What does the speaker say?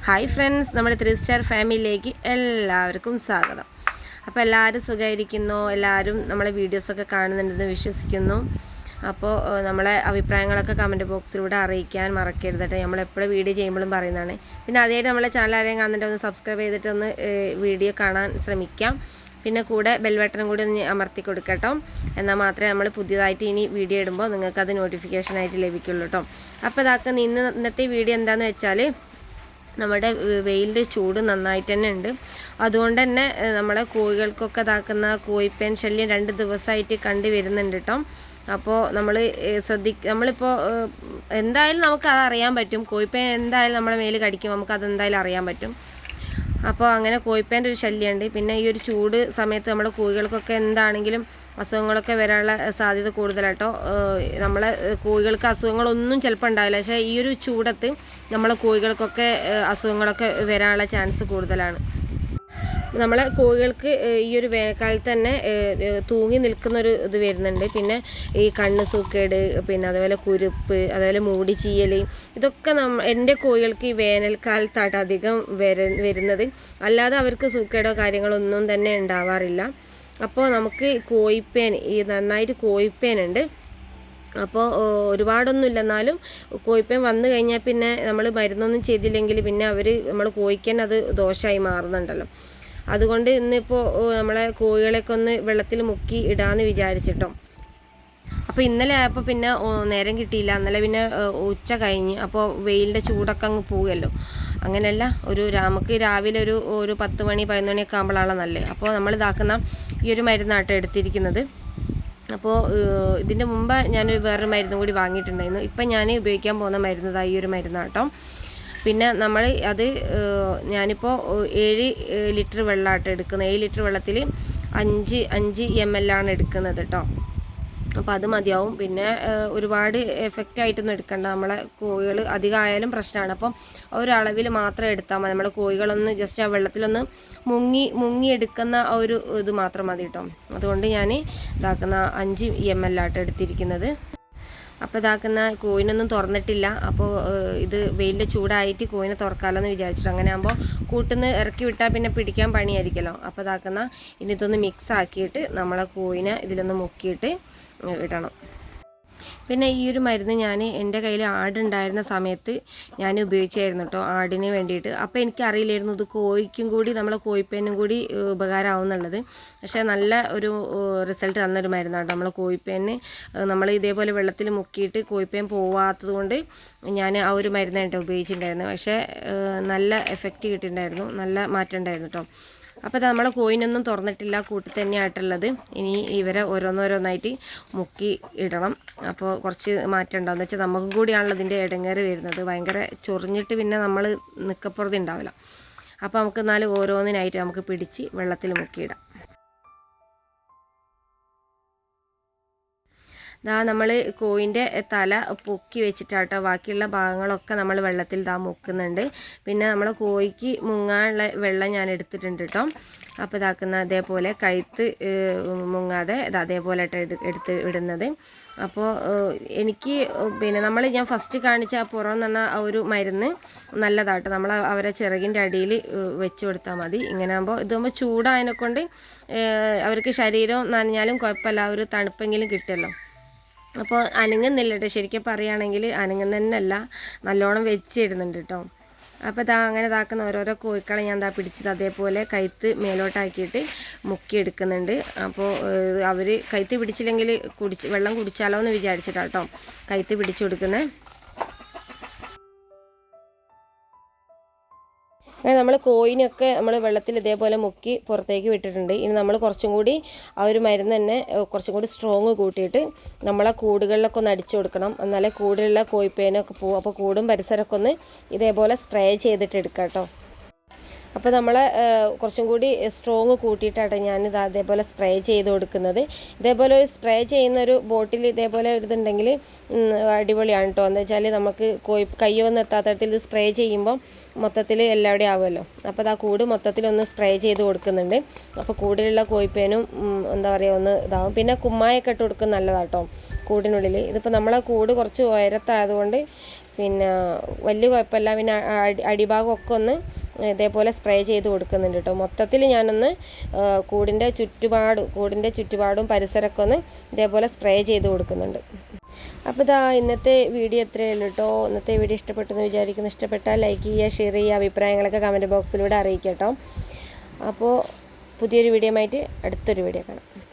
Hi friends, നമ്മുടെ 3 star ഫാമിലിയിലേക്ക് എല്ലാവർക്കും സ്വാഗതം. അപ്പോൾ എല്ലാവരും സുഖമായിരിക്കുന്നു, എല്ലാവരും നമ്മളെ വീഡിയോസൊക്കെ കാണുന്നുണ്ടെന്ന് വിശ്വസിക്കുന്നു. അപ്പോൾ നമ്മളെ അഭിപ്രായങ്ങളൊക്കെ കമൻറ്റ് ബോക്സിലൂടെ അറിയിക്കാൻ മറക്കരുത് കേട്ടോ. നമ്മളെപ്പോഴും വീഡിയോ ചെയ്യുമ്പോഴും പറയുന്നതാണ്. പിന്നെ ആദ്യമായിട്ട് നമ്മളെ ചാനൽ ആരെയും കാണുന്നുണ്ട് ഒന്ന് സബ്സ്ക്രൈബ് ചെയ്തിട്ട് ഒന്ന് വീഡിയോ കാണാൻ ശ്രമിക്കാം. പിന്നെ കൂടെ ബെൽബട്ടനും കൂടി ഒന്ന് അമർത്തി കൊടുക്കട്ടോ. എന്നാൽ മാത്രമേ നമ്മൾ പുതിയതായിട്ട് ഇനി വീഡിയോ ഇടുമ്പോൾ നിങ്ങൾക്കത് നോട്ടിഫിക്കേഷനായിട്ട് ലഭിക്കുള്ളൂ കേട്ടോ. അപ്പോൾ ഇതാക്കുന്ന ഇന്നത്തെ വീഡിയോ എന്താണെന്ന് വെച്ചാൽ, നമ്മുടെ വെയിലിൻ്റെ ചൂട് നന്നായിട്ട് തന്നെ ഉണ്ട്. അതുകൊണ്ട് തന്നെ നമ്മുടെ കോഴികൾക്കൊക്കെ ഇതാക്കുന്ന കോഴിപ്പേൻ ശല്യം 2 ദിവസമായിട്ട് കണ്ടു വരുന്നുണ്ട് കേട്ടോ. അപ്പോൾ നമ്മളിപ്പോൾ എന്തായാലും നമുക്കത് അറിയാൻ പറ്റും. കോഴിപ്പേൻ എന്തായാലും നമ്മളെ മേല് കടിക്കും, നമുക്കതെന്തായാലും അറിയാൻ പറ്റും. അപ്പോൾ അങ്ങനെ കോഴിപ്പേൻ്റെ ഒരു ശല്യമുണ്ട്. പിന്നെ ഈ ഒരു ചൂട് സമയത്ത് നമ്മുടെ കോഴികൾക്കൊക്കെ എന്താണെങ്കിലും അസുഖങ്ങളൊക്കെ വരാനുള്ള സാധ്യത കൂടുതലാട്ടോ. നമ്മളെ കോഴികൾക്ക് അസുഖങ്ങളൊന്നും ചിലപ്പോൾ ഉണ്ടാവില്ല, പക്ഷേ ഈ ഒരു ചൂടത്ത് നമ്മളെ കോഴികൾക്കൊക്കെ അസുഖങ്ങളൊക്കെ വരാനുള്ള ചാൻസ് കൂടുതലാണ്. നമ്മളെ കോഴികൾക്ക് ഈ ഒരു വേനൽക്കാലത്ത് തന്നെ തൂങ്ങി നിൽക്കുന്നൊരു ഇത് വരുന്നുണ്ട്. പിന്നെ ഈ കണ്ണ് സൂക്കേട്, പിന്നെ അതുപോലെ കുരുപ്പ്, അതുപോലെ മൂടി ചീയൽ, ഇതൊക്കെ എൻ്റെ കോഴികൾക്ക് ഈ വേനൽക്കാലത്തായിട്ട് അധികം വരുന്നത്. അല്ലാതെ അവർക്ക് സൂക്കേടോ കാര്യങ്ങളൊന്നും തന്നെ ഉണ്ടാവാറില്ല. അപ്പോൾ നമുക്ക് കോഴിപ്പേൻ നന്നായിട്ട് കോഴിപ്പേനുണ്ട്. അപ്പോൾ ഒരുപാടൊന്നുമില്ല, എന്നാലും കോഴിപ്പേൻ വന്നു കഴിഞ്ഞാൽ പിന്നെ നമ്മൾ മരുന്നൊന്നും ചെയ്തില്ലെങ്കിൽ പിന്നെ നമ്മൾ കോഴിക്കാൻ അത് ദോഷമായി മാറുന്നുണ്ടല്ലോ. അതുകൊണ്ട് ഇന്നിപ്പോൾ നമ്മളെ കോഴികളെയൊക്കെ ഒന്ന് വെള്ളത്തിൽ മുക്കി ഇടാമെന്ന് വിചാരിച്ചിട്ടോ. അപ്പോൾ ഇന്നലെ ആയപ്പോൾ പിന്നെ നേരം കിട്ടിയില്ല. ഇന്നലെ പിന്നെ ഉച്ച കഴിഞ്ഞ്, അപ്പോൾ വെയിലിൻ്റെ ചൂടൊക്കെ അങ്ങ് പോവുമല്ലോ. അങ്ങനെയല്ല, നമുക്ക് രാവിലെ ഒരു 10 മണി 11 മണിയൊക്കെ ആകുമ്പോഴാണ് നല്ലത്. അപ്പോൾ നമ്മൾ ഇതാക്കുന്ന ഈ ഒരു മരുന്നാട്ടോ എടുത്തിരിക്കുന്നത്. അപ്പോൾ ഇതിൻ്റെ മുമ്പ് ഞാൻ വേറൊരു മരുന്നും കൂടി വാങ്ങിയിട്ടുണ്ടായിരുന്നു. ഇപ്പം ഞാൻ ഉപയോഗിക്കാൻ പോകുന്ന മരുന്ന് ഈ ഒരു മരുന്നാട്ടോ. പിന്നെ ഞാനിപ്പോൾ 7 ലിറ്റർ വെള്ളമാട്ടോ എടുക്കുന്നത്. 7 ലിറ്റർ വെള്ളത്തിൽ 5 ml ആണ് എടുക്കുന്നത് കേട്ടോ. അപ്പോൾ അത് മതിയാവും. പിന്നെ ഒരുപാട് എഫക്റ്റായിട്ടൊന്നും എടുക്കണ്ട. നമ്മളെ കോഴികൾ അധികമായാലും പ്രശ്നമാണ്. അപ്പം ഒരളവിൽ മാത്രം എടുത്താൽ മതി. നമ്മുടെ കോഴികളൊന്ന് ജസ്റ്റ് ആ വെള്ളത്തിലൊന്ന് മുങ്ങി എടുക്കുന്ന ഒരു ഇത് മാത്രം മതി കേട്ടോ. അതുകൊണ്ട് ഞാൻ ഇതാക്കുന്ന 5 ml ആട്ടോ എടുത്തിരിക്കുന്നത്. അപ്പോൾ ഇതാക്കുന്ന കോഴിനൊന്നും തുറന്നിട്ടില്ല. അപ്പോൾ ഇത് വെയിലിൻ്റെ ചൂടായിട്ട് കോഴിനെ തുറക്കാമല്ലോ എന്ന് വിചാരിച്ചിട്ട്. അങ്ങനെ ആകുമ്പോൾ കൂട്ടിന്ന് ഇറക്കി വിട്ടാൽ പിന്നെ പിടിക്കാൻ പണിയായിരിക്കുമല്ലോ. അപ്പോൾ ഇതാക്കുന്ന ഇനി ഇതൊന്ന് മിക്സ് ആക്കിയിട്ട് നമ്മളെ കോഴിനെ ഇതിലൊന്ന് മുക്കിയിട്ട് ഇടണം. പിന്നെ ഈ ഒരു മരുന്ന് ഞാൻ എൻ്റെ കയ്യിൽ ആടുണ്ടായിരുന്ന സമയത്ത് ഞാൻ ഉപയോഗിച്ചായിരുന്നു കേട്ടോ, ആടിന് വേണ്ടിയിട്ട്. അപ്പോൾ എനിക്കറിയില്ലായിരുന്നു ഇത് കോഴിക്കും കൂടി നമ്മളെ കോഴിപ്പേനും കൂടി ഉപകാരമാവുന്നുള്ളത്. പക്ഷേ നല്ല ഒരു റിസൾട്ട് തന്നൊരു മരുന്നാണ് നമ്മളെ കോഴിപ്പേന്. നമ്മൾ ഇതേപോലെ വെള്ളത്തിൽ മുക്കിയിട്ട് കോഴിപ്പേൻ പോവാത്തത് കൊണ്ട് ഞാൻ ആ ഒരു മരുന്നായിട്ട് ഉപയോഗിച്ചിട്ടുണ്ടായിരുന്നു. പക്ഷേ നല്ല എഫക്റ്റ് കിട്ടിയിട്ടുണ്ടായിരുന്നു, നല്ല മാറ്റം ഉണ്ടായിരുന്നു കേട്ടോ. അപ്പോൾ നമ്മളെ കോയിനൊന്നും തുറന്നിട്ടില്ല, കൂട്ടി തന്നെയായിട്ടുള്ളത്. ഇനി ഇവരെ ഓരോന്നോരോന്നായിട്ട് മുക്കി ഇടണം. അപ്പോൾ കുറച്ച് മാറ്റം ഉണ്ടാവും. എന്ന് വെച്ചാൽ നമുക്കും കൂടിയാണല്ലോ ഇതിൻ്റെ ഇടങ്ങേറ് വരുന്നത്. ഭയങ്കര ചൊറിഞ്ഞിട്ട് പിന്നെ നമ്മൾ നിൽക്കപ്പുറത്ത് ഉണ്ടാവില്ല. അപ്പോൾ നമുക്ക് എന്നാലും ഓരോന്നിനായിട്ട് നമുക്ക് പിടിച്ച് വെള്ളത്തിൽ മുക്കിയിടാം. നമ്മൾ കോഴിൻ്റെ തല പൊക്കി വെച്ചിട്ടാട്ടോ ബാക്കിയുള്ള ഭാഗങ്ങളൊക്കെ നമ്മൾ വെള്ളത്തിൽ മുക്കുന്നുണ്ട്. പിന്നെ നമ്മൾ കോഴിക്ക് മുങ്ങാനുള്ള വെള്ളം ഞാൻ എടുത്തിട്ടുണ്ട് കേട്ടോ. അപ്പോൾ ഇതാക്കുന്ന അതേപോലെ കഴുത്ത് മുങ്ങാതെ അതേപോലെ എടുത്ത് ഇടുന്നത്. അപ്പോൾ എനിക്ക് ഞാൻ ഫസ്റ്റ് കാണിച്ച ആ പുറം എന്ന് പറഞ്ഞാൽ ആ ഒരു മരുന്ന് നല്ലതാട്ടോ. നമ്മൾ അവരെ ചിറകിൻ്റെ അടിയിൽ വെച്ച് കൊടുത്താൽ മതി. ഇങ്ങനെ ആകുമ്പോൾ ഇതാകുമ്പോൾ ചൂടായതിനെക്കൊണ്ട് അവർക്ക് ശരീരം നനഞ്ഞാലും കുഴപ്പമില്ല, ഒരു തണുപ്പെങ്കിലും കിട്ടുമല്ലോ. അപ്പോൾ അനങ്ങുന്നില്ല കേട്ടോ. ശരിക്കും പറയുകയാണെങ്കിൽ അനങ്ങുന്നതന്നെയല്ല, നല്ലോണം വെച്ചിടുന്നുണ്ട് കേട്ടോ. അപ്പോൾ അങ്ങനെ ഇതാക്കുന്ന ഓരോരോ കോഴിക്കളെ ഞാൻ പിടിച്ചത് അതേപോലെ കഴുത്ത് മേലോട്ടാക്കിയിട്ട് മുക്കിയെടുക്കുന്നുണ്ട്. അപ്പോൾ അവർ കഴുത്ത് പിടിച്ചില്ലെങ്കിൽ വെള്ളം കുടിച്ചാലോ എന്ന് വിചാരിച്ചിട്ടാട്ടോ കഴുത്ത് പിടിച്ചു കൊടുക്കുന്നത്. അങ്ങനെ നമ്മൾ കോഴിനൊക്കെ നമ്മൾ വെള്ളത്തിൽ ഇതേപോലെ മുക്കി പുറത്തേക്ക് വിട്ടിട്ടുണ്ട്. ഇനി നമ്മൾ കുറച്ചും കൂടി ആ ഒരു മരുന്ന് തന്നെ കുറച്ചും കൂടി സ്ട്രോങ് കൂട്ടിയിട്ട് നമ്മളെ കൂടുകളിലൊക്കെ ഒന്ന് അടിച്ചു കൊടുക്കണം. എന്നാലേ കൂടിലുള്ള കോഴിപ്പേനൊക്കെ പോകും. അപ്പോൾ കൂടും പരിസരമൊക്കെ ഒന്ന് ഇതേപോലെ സ്പ്രേ ചെയ്തിട്ട് എടുക്കാം കേട്ടോ. അപ്പോൾ നമ്മൾ കുറച്ചും കൂടി സ്ട്രോങ് കൂട്ടിയിട്ടാണ് ഞാനിത് അതേപോലെ സ്പ്രേ ചെയ്ത് കൊടുക്കുന്നത്. ഇതേപോലെ ഒരു സ്പ്രേ ചെയ്യുന്നൊരു ബോട്ടിൽ ഇതേപോലെ ഇതുണ്ടെങ്കിൽ അടിപൊളിയാണ് കേട്ടോ. എന്താ വെച്ചാൽ നമുക്ക് കയ്യൊന്നും എത്താത്ത തരത്തിൽ ഇത് സ്പ്രേ ചെയ്യുമ്പോൾ മൊത്തത്തിൽ എല്ലാവിടെയും ആവുമല്ലോ. അപ്പോൾ കൂട് മൊത്തത്തിലൊന്ന് സ്പ്രേ ചെയ്ത് കൊടുക്കുന്നുണ്ട്. അപ്പോൾ കൂടിലുള്ള കോഴിപ്പേനും എന്താ പറയുക ഒന്ന് ഇതാവും. പിന്നെ കുമ്മായൊക്കെ ഇട്ട് കൊടുക്കുന്നത് നല്ലതാട്ടോ കൂടിനുള്ളിൽ. ഇതിപ്പോൾ നമ്മളെ കൂട് കുറച്ച് ഉയരത്തായതുകൊണ്ട് പിന്നെ വലിയ കുഴപ്പമില്ല. പിന്നെ അടിഭാഗമൊക്കെ ഒന്ന് ഇതേപോലെ സ്പ്രേ ചെയ്ത് കൊടുക്കുന്നുണ്ട് കേട്ടോ. മൊത്തത്തിൽ ഞാനൊന്ന് കൂടിൻ്റെ ചുറ്റുപാടും പരിസരമൊക്കെ ഒന്ന് ഇതേപോലെ സ്പ്രേ ചെയ്ത് കൊടുക്കുന്നുണ്ട്. അപ്പോൾ ഇതാ ഇന്നത്തെ വീഡിയോ എത്രയേ ഉള്ളൂ കേട്ടോ. ഇന്നത്തെ വീഡിയോ ഇഷ്ടപ്പെട്ടെന്ന് വിചാരിക്കുന്നു. ഇഷ്ടപ്പെട്ടാൽ ലൈക്ക് ചെയ്യുക, ഷെയർ ചെയ്യുക, അഭിപ്രായങ്ങളൊക്കെ കമൻറ്റ് ബോക്സിലൂടെ അറിയിക്കുക കേട്ടോ. അപ്പോൾ പുതിയൊരു വീഡിയോ ആയിട്ട് അടുത്തൊരു വീഡിയോ കാണാം.